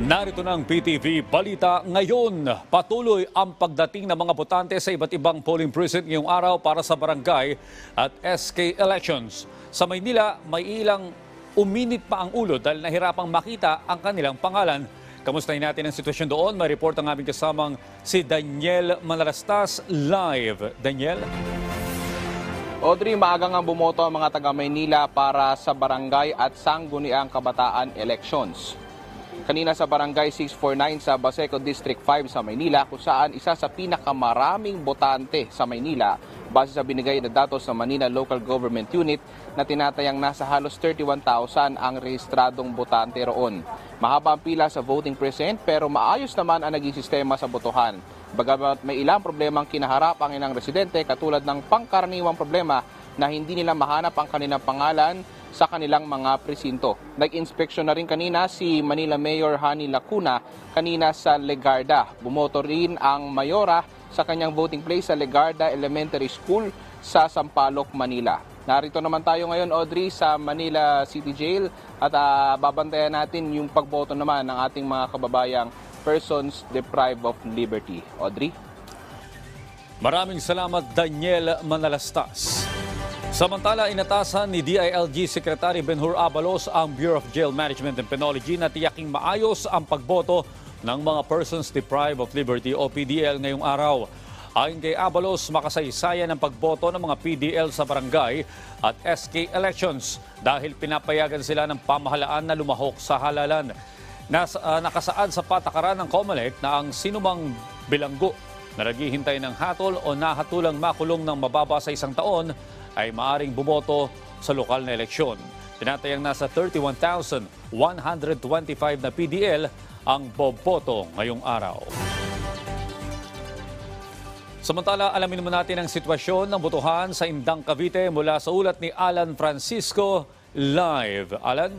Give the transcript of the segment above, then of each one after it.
Narito na ang PTV Balita ngayon. Patuloy ang pagdating ng mga botante sa iba't ibang polling precinct ngayong araw para sa barangay at SK elections. Sa Maynila, may ilang uminit pa ang ulo dahil nahirapang makita ang kanilang pangalan. Kamustahin natin ang sitwasyon doon. May report ang aming kasamang si Daniel Manalastas live. Daniel? Audrey, maagang ang bumoto ang mga taga Maynila para sa barangay at sangguniang kabataan elections. Kanina sa Barangay 649 sa Baseco District 5 sa Maynila, kung saan isa sa pinakamaraming botante sa Maynila base sa binigay na datos sa Manila Local Government Unit na tinatayang nasa halos 31,000 ang rehistradong botante roon. Mahaba ang pila sa voting precinct pero maayos naman ang naging sistema sa botohan. Bagamat may ilang problemang kinaharap ang ilang residente katulad ng pangkaraniwang problema na hindi nila mahanap ang kanilang pangalan sa kanilang mga presinto. Nag-inspeksyon na rin kanina si Manila Mayor Hani Lacuna kanina sa Legarda. Bumoto rin ang mayora sa kanyang voting place sa Legarda Elementary School sa Sampaloc, Manila. Narito naman tayo ngayon, Audrey, sa Manila City Jail at babantayan natin yung pagboto naman ng ating mga kababayang persons deprived of liberty. Audrey? Maraming salamat, Daniel Manalastas. Samantala, inatasan ni DILG Secretary Benhur Abalos ang Bureau of Jail Management and Penology na tiyaking maayos ang pagboto ng mga Persons Deprived of Liberty o PDL ngayong araw. Ayon kay Abalos, makasaysayan ang pagboto ng mga PDL sa barangay at SK elections dahil pinapayagan sila ng pamahalaan na lumahok sa halalan. Nakasaad sa patakaran ng COMELEC na ang sinumang bilanggo na naghihintay ng hatol o nahatulang makulong ng mababa sa isang taon ay maaring bumoto sa lokal na eleksyon. Tinatayang nasa 31,125 na PDL ang boboto ngayong araw. Samantala, alamin naman natin ang sitwasyon ng botohan sa Indang, Cavite mula sa ulat ni Alan Francisco live. Alan?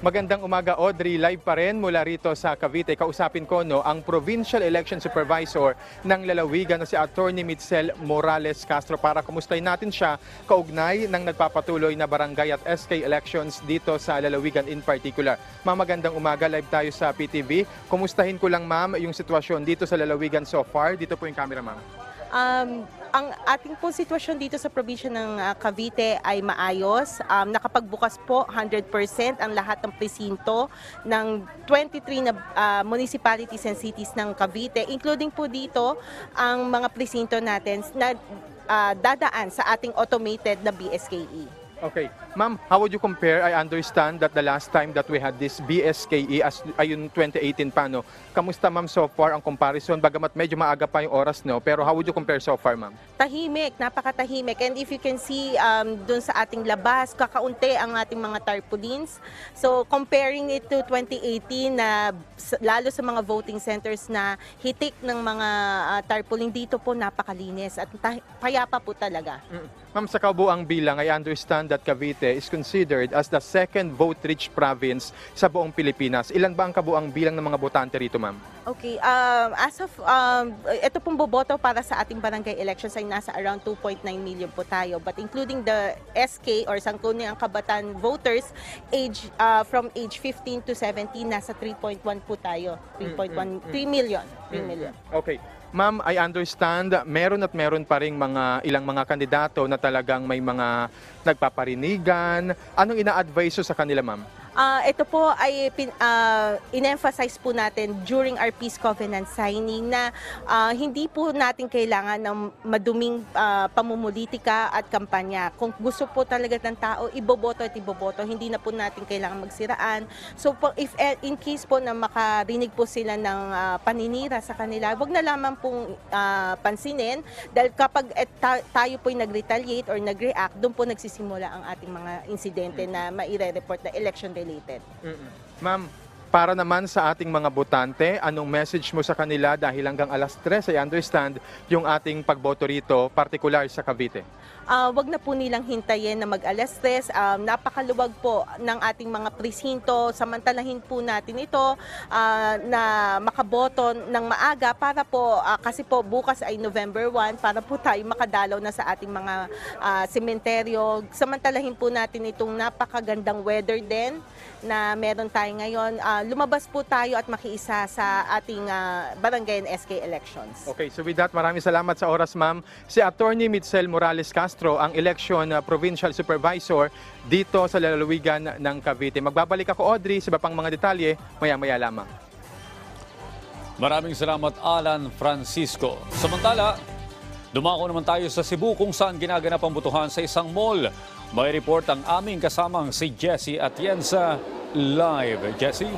Magandang umaga, Audrey. Live pa rin mula rito sa Cavite. Kausapin ko ang Provincial Election Supervisor ng Lalawigan na si Attorney Mitzel Morales Castro para kumustahin natin siya kaugnay ng nagpapatuloy na barangay at SK elections dito sa Lalawigan in particular. Ma'am, magandang umaga. Live tayo sa PTV. Kumustahin ko lang, ma'am, yung sitwasyon dito sa Lalawigan so far. Dito po yung camera, ma'am. Ang ating po sitwasyon dito sa probinsya ng Cavite ay maayos. Nakapagbukas po 100% ang lahat ng presinto ng 23 na municipalities and cities ng Cavite, including po dito ang mga presinto natin na dadaan sa ating automated na BSKE. Okay. Ma'am, how would you compare? I understand that the last time that we had this BSKE, ayun 2018 pa, no? Kamusta, ma'am, so far ang comparison? Bagamat medyo maaga pa yung oras, no? Pero how would you compare so far, ma'am? Tahimik, napakatahimik. And if you can see dun sa ating labas, kakaunti ang ating mga tarpaulins. So comparing it to 2018 na lalo sa mga voting centers na hitik ng mga tarpaulin, dito po napakalinis at payapa po talaga. Ma'am, sa kabuang bilang, I understand that Cavite is considered as the second vote-rich province sa buong Pilipinas. Ilan ba ang kabuang bilang ng mga botante rito, ma'am? Okay, as of ito pong boboto para sa ating barangay elections ay nasa around 2.9 million po tayo. But including the SK or Sangguniang Kabataan voters, from age 15 to 17, nasa 3.1 po tayo. 3 million. Okay. Ma'am, I understand meron pa ring ilang mga kandidato na talagang may mga nagpaparinigan. Anong ina-advise sa kanila, ma'am? Ito po ay in-emphasize po natin during our peace covenant signing na hindi po natin kailangan ng maduming pamumulitika at kampanya. Kung gusto po talaga ng tao, iboboto at iboboto. Hindi na po natin kailangan magsiraan. So if in case po na makarinig po sila ng paninira sa kanila, wag na lamang pong pansinin dahil kapag tayo po'y nag-retaliate or nag-react, doon po nagsisimula ang ating mga insidente na maire-report na election related. Ma'am, para naman sa ating mga botante, anong message mo sa kanila dahil hanggang alas 3, I understand, yung ating pagboto rito, particular sa Cavite? wag na po nilang hintayin na mag-alas 3. Napakaluwag po ng ating mga presinto. Samantalahin po natin ito na makaboto ng maaga para po, kasi po bukas ay November 1, para po tayo makadalaw na sa ating mga sementeryo. Samantalahin po natin itong napakagandang weather din na meron tayo ngayon. Lumabas po tayo at makiisa sa ating barangay and SK elections. Okay, so with that, maraming salamat sa oras, ma'am. Si Attorney Mitzel Morales Castro, ang election provincial supervisor dito sa lalawigan ng Cavite. Magbabalik ako, Audrey, sa iba pang mga detalye maya-maya lamang. Maraming salamat, Alan Francisco. Samantala, dumako naman tayo sa Cebu kung saan ginaganap ang botohan sa isang mall. May report ang aming kasamang si Jessie Atienza live. Jessie?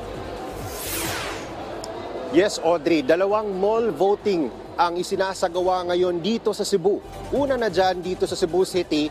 Yes, Audrey, 2 mall voting ang isinasagawa ngayon dito sa Cebu. Una na dyan dito sa Cebu City,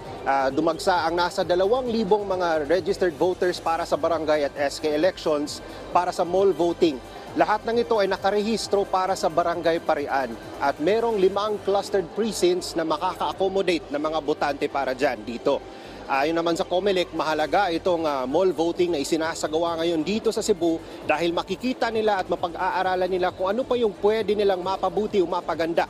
dumagsa ang nasa 2,000 mga registered voters para sa barangay at SK elections para sa mall voting. Lahat ng ito ay nakarehistro para sa barangay Parian at merong 5 clustered precincts na makaka-accommodate ng mga botante para dyan dito. Ayon naman sa COMELEC, mahalaga itong mall voting na isinasagawa ngayon dito sa Cebu dahil makikita nila at mapag-aaralan nila kung ano pa yung pwede nilang mapabuti o mapaganda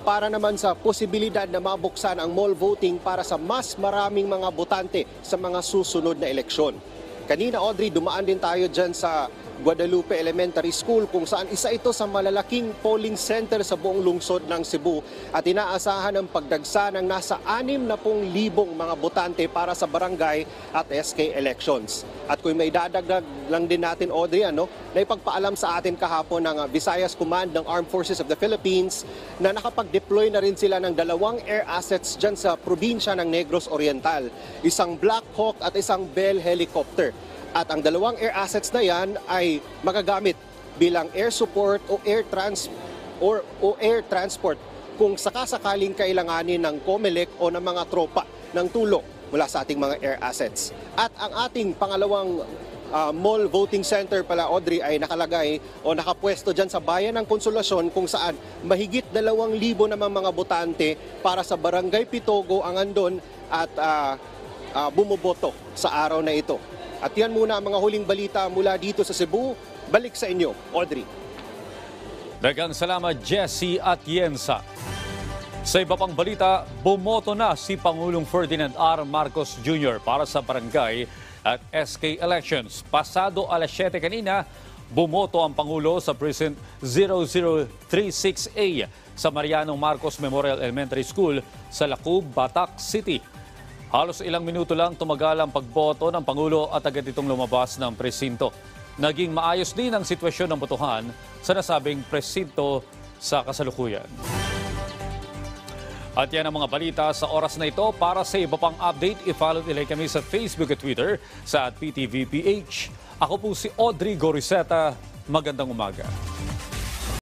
para naman sa posibilidad na mabuksan ang mall voting para sa mas maraming mga botante sa mga susunod na eleksyon. Kanina, Audrey, dumaan din tayo dyan sa Guadalupe Elementary School kung saan isa ito sa malalaking polling center sa buong lungsod ng Cebu at inaasahan ang pagdagsa ng nasa 60,000 mga botante para sa barangay at SK elections. At kung may dadagdag lang din natin, Audrey, na ipagpaalam sa atin kahapon ng Visayas Command ng Armed Forces of the Philippines na nakapag-deploy na rin sila ng 2 air assets dyan sa probinsya ng Negros Oriental, isang Black Hawk at isang Bell helicopter. At ang 2 air assets na yan ay magagamit bilang air support o air transport kung sakasakaling kailanganin ng COMELEC o ng mga tropa ng tulong mula sa ating mga air assets. At ang ating pangalawang mall voting center pala, Audrey, ay nakalagay o nakapwesto dyan sa Bayan ng Konsolasyon kung saan mahigit 2,000 namang mga botante para sa Barangay Pitogo ang andon at bumoboto sa araw na ito. At yan muna ang mga huling balita mula dito sa Cebu. Balik sa inyo, Audrey. Daghang salamat, Jessie Atienza. Sa iba pang balita, bumoto na si Pangulong Ferdinand R. Marcos Jr. para sa barangay at SK elections. Pasado alas 7 kanina, bumoto ang Pangulo sa Precinct 0036A sa Mariano Marcos Memorial Elementary School sa Lacub, Batac City. Halos ilang minuto lang tumagal ang pagboto ng Pangulo at agad itong lumabas ng presinto. Naging maayos din ang sitwasyon ng botohan sa nasabing presinto sa kasalukuyan. At yan ang mga balita sa oras na ito. Para sa iba pang update, i-follow nila kami sa Facebook at Twitter sa @PTVPH. Ako po si Audrey Goriseta. Magandang umaga.